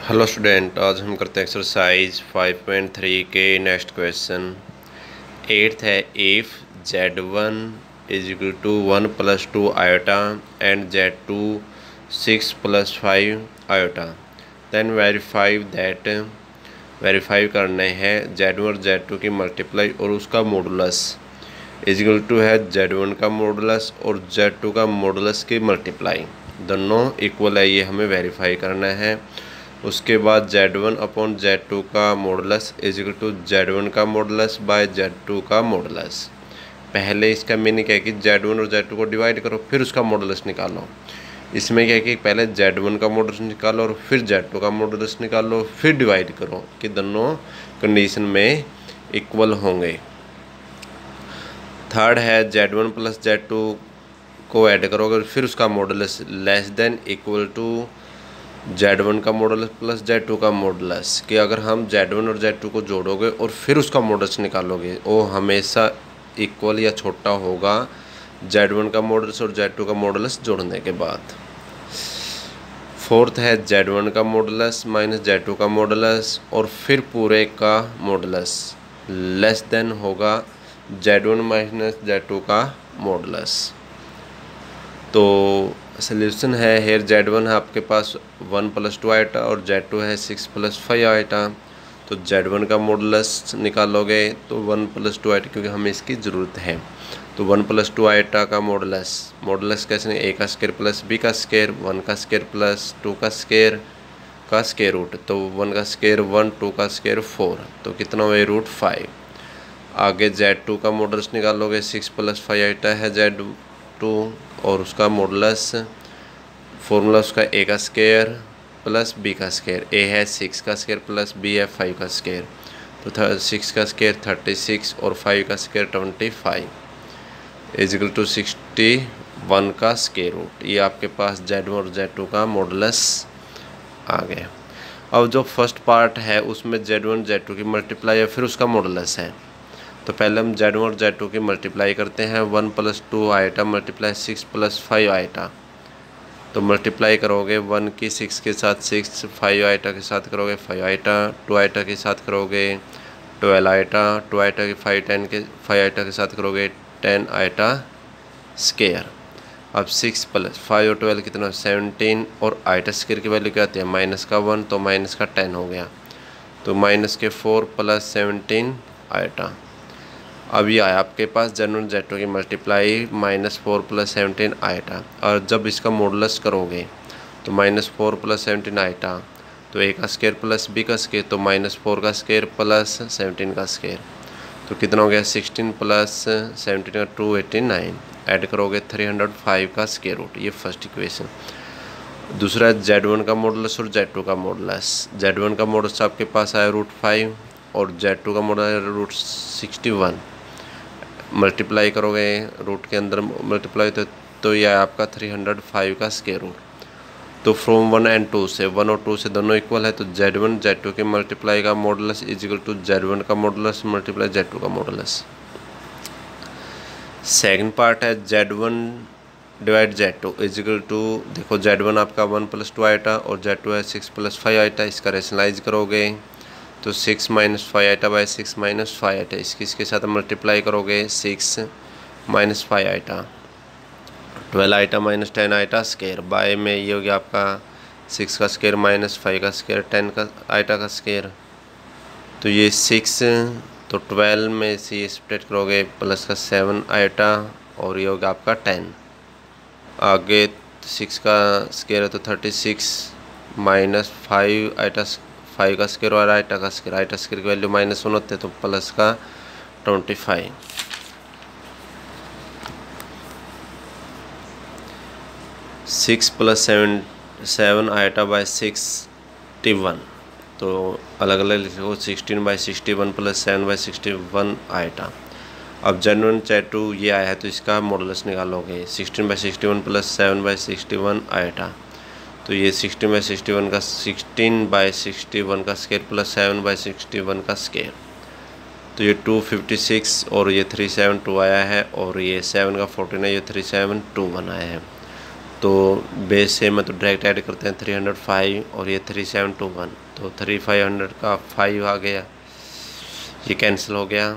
Hello student, आज हम करते हैं एक्सरसाइज 5.3 के नेक्स्ट क्वेश्चन। एट्थ है, if z1 is equal to 1 + 2 iota and z2 6 + 5 iota, then verify करने हैं z1 और z2 की मल्टीप्लाई और उसका मॉडुलस इज इक्वल टू है z1 का मॉडुलस और z2 का मॉडुलस की मल्टीप्लाई, दोनों इक्वल है, ये हमें वेरीफाई करना है। उसके बाद z1 अपॉन z2 का modulus is equal to z1 का मॉडुलस बाय z2 का मॉडुलस। पहले इसका मीनिंग क्या है कि z1 और z2 को डिवाइड करो फिर उसका मॉडुलस निकालो। इसमें क्या है कि पहले z1 का मॉडुलस निकालो और फिर z2 का मॉडुलस निकालो फिर डिवाइड करो कि दोनों कंडीशन में इक्वल होंगे। थर्ड है, z1 + z2 को ऐड करोगे फिर उसका modulus less than equal to z1 का मॉडुलस प्लस z2 का मॉडुलस, कि अगर हम z1 और z2 को जोड़ोगे और फिर उसका मॉडुलस निकालोगे वो हमेशा इक्वल या छोटा होगा z1 का मॉडुलस और z2 का मॉडुलस जोड़ने के बाद। फोर्थ है, z1 का मॉडुलस माइनस z2 का मॉडुलस और फिर पूरे का मॉडुलस लेस देन होगा z1 माइनस z2 का मॉडुलस। तो सोल्यूशन है, हेयर z1 है आपके पास 1 + 2 आयोटा और z2 है 6 + 5 आयोटा। तो z1 का मॉडुलस निकालोगे तो 1 + 2 आयोटा, क्योंकि हमें इसकी ज़रूरत है। तो 1 + 2 आयोटा का मॉडुलस कैसे नहीं, a का स्क्वायर प्लस b का स्क्वायर, 1 का स्क्वायर प्लस 2 का स्क्वायर का स्क्वायर रूट। तो 1 का स्क्वायर 1, 2 का स्क्वायर 4, तो कितना हुआ √5। आगे z2 का मॉडुलस निकालोगे, 6 + 5 आयोटा है z2 और उसका मॉडुलस फॉर्मूला उसका a का स्क्वायर प्लस b का स्क्वायर, a है 6 का स्क्वायर प्लस b है 5 का स्क्वायर, तो 6 का स्क्वायर 36 और 5 का स्क्वायर 25 इज इक्वल टू 61 का स्क्वायर रूट। ये आपके पास z1 और z2 का मॉडुलस आ गया। अब जो फर्स्ट पार्ट है उसमें z1 z2 की मल्टीप्लाई है फिर उसका मॉडुलस है। तो पहले हम z1 और z2 की मल्टीप्लाई करते हैं। 1 + 2 आयोटा मल्टीप्लाई 6 + 5 आयोटा, तो मल्टीप्लाई करोगे 1 की 6 के साथ 6, 5 आयोटा के साथ करोगे 5 आयोटा, 2 आयोटा के साथ करोगे 12 आयोटा, 2 आयोटा के 5 आयोटा के साथ करोगे 10 आयोटा स्क्वायर। अब 6 + 5 और 12 कितना 17 और आयोटा स्क्वायर की वैल्यू क्या आती है -1, तो माइनस का 10 हो गया, तो -4 + 17 आयोटा। अब ये आया आपके पास z1 z2 की मल्टीप्लाई -4 + 17 आयोटा, और जब इसका मॉडुलस करोगे तो -4 + 17 आयोटा, तो a का स्क्वायर प्लस b का स्क्वायर, तो -4 का स्क्वायर प्लस 17 का स्क्वायर, तो कितना हो गया 16 + 17 का 289, ऐड करोगे 305 का स्क्वायर रूट। ये फर्स्ट इक्वेशन। दूसरा z1 का मॉडुलस और z2 का मॉडुलस। z1 का मॉडुलस आपके पास आया √5 और z2 का मॉडुलस √61, मल्टीप्लाई करोगे रूट के अंदर मल्टीप्लाई तो यह आपका 305 का स्क्वायर रूट। तो फ्रॉम 1 और 2 से 1 और 2 से दोनों इक्वल है, तो z1 z2 के मल्टीप्लाई का modulus is equal to z1 का मॉडुलस मल्टीप्लाई z2 का मॉडुलस। सेकंड पार्ट है z1 / z2 is equal to, देखो z1 आपका 1 + 2 आयोटा और z2 है 6 + 5 आयोटा, इसका रेशनलाइज करोगे तो 6 - 5 आयोटा बाय 6 - 5 आयोटा, इसके साथ मल्टीप्लाई करोगे 6 - 5 iota, 12 iota - 10 iota square, by में ये हो गया आपका 6 का स्क्वायर -5 का स्क्वायर 10 का आयोटा का स्क्वायर, तो ये 6, तो 12 में से ये स्प्लिट करोगे प्लस का 7 आयोटा और ये होगा आपका 10। आगे 6 का स्क्वायर है तो 36 -5 आयोटा 5 का स्क्वायर और आयोटा का स्क्वायर की वैल्यू -1 होते तो प्लस का 25। 6 + 7 आयोटा बाय 61, तो अलग अलग लिखो 16/61 + 7/61 आयोटा। अब z1 z2 ये आया है तो इसका मॉडुलस निकालोगे 16/61 + 7/61 आयोटा, तो ये 16/61 का 16/61 का स्क्वायर प्लस 7/61 का स्क्वायर, तो ये 256 और ये 372 आया है और ये 7 का 14 है, ये 372 बनाया है। तो बेस से मैं तो डायरेक्ट ऐड करते हैं 305 और ये 3721, तो 3500 का 5 आ गया, ये कैंसिल हो गया,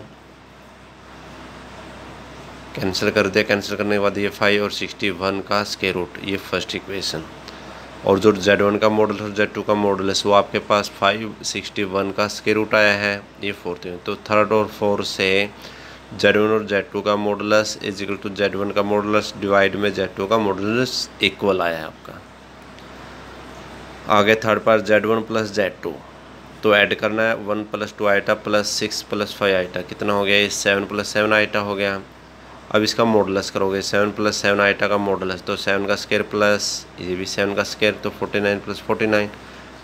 कैंसिल कर दिया। कैंसिल करने के बाद ये 5 और 61 का स्क्वायर रूट, ये फर्स्ट इक्वेशन। और जो Z1 का मॉडल और Z2 का मॉडल है वो आपके पास 561 का स्क्वायर रूट आया है, ये फोर्थ में। तो थर्ड और फोर्थ से Z1 और Z2 का modulus is equal to Z1 का मॉडुलस डिवाइड में Z2 का मॉडुलस इक्वल आया है आपका। आगे third part Z1 plus Z2, तो ऐड करना है 1 + 2 आइटा प्लस 6 + 5 आइटा, कितना हो गया, ये 7 + 7 आइटा हो गया। अब इसका मॉडुलस करोगे 7 + 7 आइटा का मॉडुलस, तो 7 का स्क्वायर प्लस ये भी 7 का स्क्वायर, तो 49 + 49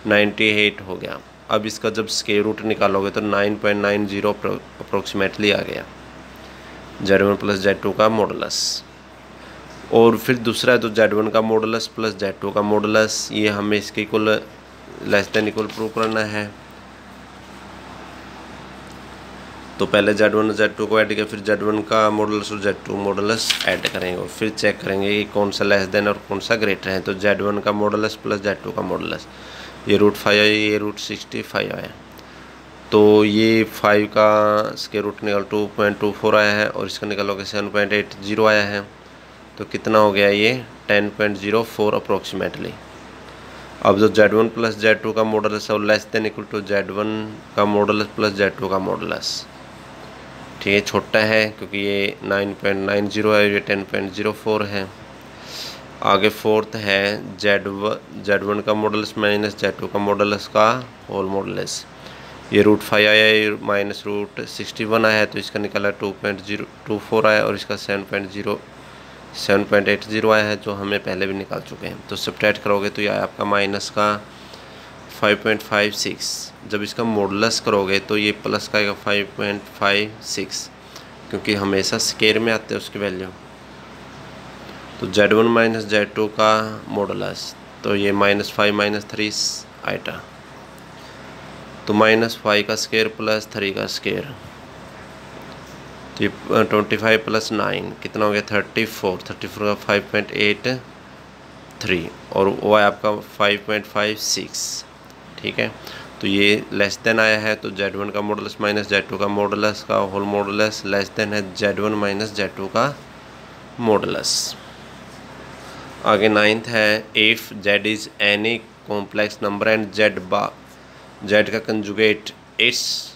98 हो गया। अब इसका जब स्क्वायर रूट निकालोगे तो 9.90 अप्रोक्सीमेटली आ गया Z1 प्लस Z2 का मॉडुलस। और फिर दूसरा है तो Z1 का मॉडुलस प्लस Z2 का मॉडुलस, ये हमें इसके equal less than equal prove करना है। तो पहले Z1 और Z2 को ऐड किया, फिर Z1 का मॉडुलस और Z2 मॉडुलस ऐड करेंगे और फिर चेक करेंगे कि कौन सा लेस देन और कौन सा ग्रेटर है। तो Z1 का मॉडुलस प्लस Z2 का मॉडुलस, ये √5 आया, ये √65 आया। तो ये 5 का स्क्वायर रूट निकल 2.24 आया है और इसका निकलोगे 7.80 आया है। तो कितना हो गया, ये 10.04 अप्रोक्सीमेटली। अब जो Z1 प्लस Z2 का मॉडुलस है वो less than equal to Z1 का मॉडुलस प्लस Z2 का मॉडुलस। ठीक है, छोटा है क्योंकि ये 9.90 है, ये 10.04 है। आगे फोर्थ है Z1 का मॉडुलस माइनस Z2 का मॉडुलस का होल मॉडुलस, ये √5 आया, ये माइनस √61 आया है, तो इसका निकला 2.024 आया और इसका 7.80 आया है, जो हमें पहले भी निकाल चुके हैं। तो सब्ट्रैक्ट करोगे तो ये आया आपका माइनस का 5.56। जब इसका मॉडुलस करोगे तो ये प्लस का आएगा 5.56, क्योंकि हमेशा स्क्वायर में आते हैं उसकी वैल्यू। तो Z1 माइनस Z2 का मॉडुलस, तो ये -5 - 3 आइटा, तो -5 का स्क्वायर प्लस 3 का स्क्वायर, तो ये 25 + 9 कितना हो गया 34 का 5.83 और वो है आपका 5.56। ठीक है, तो ये लेस देन आया है, तो Z1 का मॉडुलस माइनस Z2 का मॉडुलस का होल मॉडुलस लेस देन है Z1 माइनस Z2 का मॉडुलस। आगे 9th है, if Z is any complex number and Z का conjugate its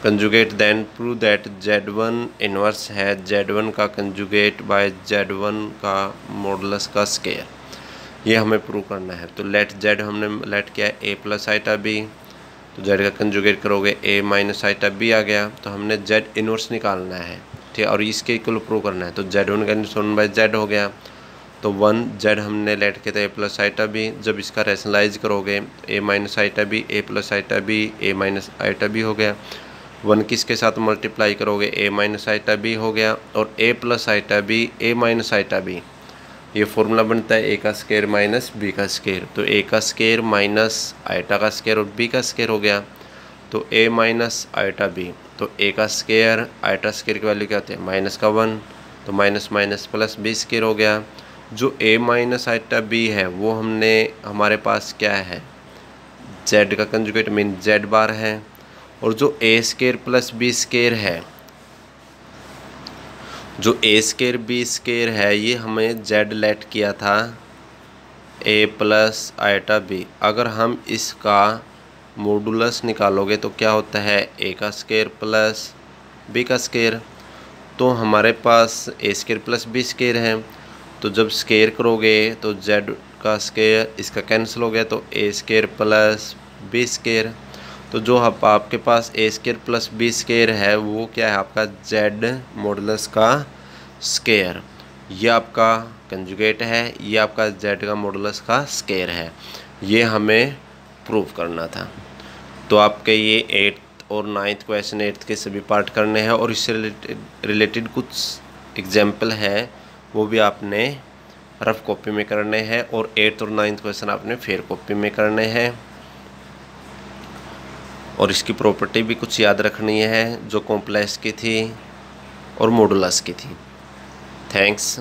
conjugate, then prove that Z1 inverse है Z1 का कंजुगेट बाय Z1 का मॉडुलस का स्क्वायर। ये हमें प्रूव करना है। तो लेट Z हमने लेट किया है A + आइटा B, तो Z का कंजुगेट करोगे A - आइटा B आ गया, तो हमने Z इनवर्स निकालना है। ठीक है, और इसके इक्वल प्रूव करना है। तो Z1 का इनवर्स 1/Z हो गया, तो 1Z हमने लेट किया था A + आइटा B। जब इसका रेशनलाइज करोगे A - iota B, A + iota B, A - iota B हो गया। 1 किसके साथ मल्टीप्लाई करोगे A - आइटा B हो गया, और A + iota B, A - iota B, ये फॉर्मूला बनता है A का स्क्वायर माइनस B का स्क्वायर। तो A का स्क्वायर माइनस आइटा का स्क्वायर और B का स्क्वायर हो गया, तो A - आइटा B, तो A का स्क्वायर आइटा स्क्वायर की वैल्यू क्या होती है -1, तो minus minus plus B square हो गया। जो A - आइटा B है वो हमने हमारे पास क्या है Z का कंजुगेट मीन Z बार है, और जो A square plus B square है, जो A स्क्वायर B स्क्वायर है, ये हमें Z लेट किया था A + आइटा B। अगर हम इसका मॉडुलस निकालोगे तो क्या होता है A का स्क्वायर प्लस B का स्क्वायर, तो हमारे पास A square plus B square है। तो जब स्क्वायर करोगे तो Z का स्क्वायर इसका कैंसिल हो गया, तो A square plus B square. तो जो आपके पास A square plus B square है वो क्या है आपका Z मॉडुलस का स्क्वायर, ये आपका कंजुगेट है, ये आपका Z का मॉडुलस का स्क्वायर है। ये हमें प्रूव करना था। तो आपके ये 8th और 9th क्वेश्चन 8th के सभी पार्ट करने हैं, और इससे रिलेटेड कुछ एग्जाम्पल है वो भी आपने रफ कॉपी में करने हैं, और 8th और 9th क्वेश्चन आपने फेयर कॉपी में करने हैं। और इसकी प्रॉपर्टी भी कुछ याद रखनी है जो कॉम्प्लेक्स की थी और मॉडुलस की थी। थैंक्स।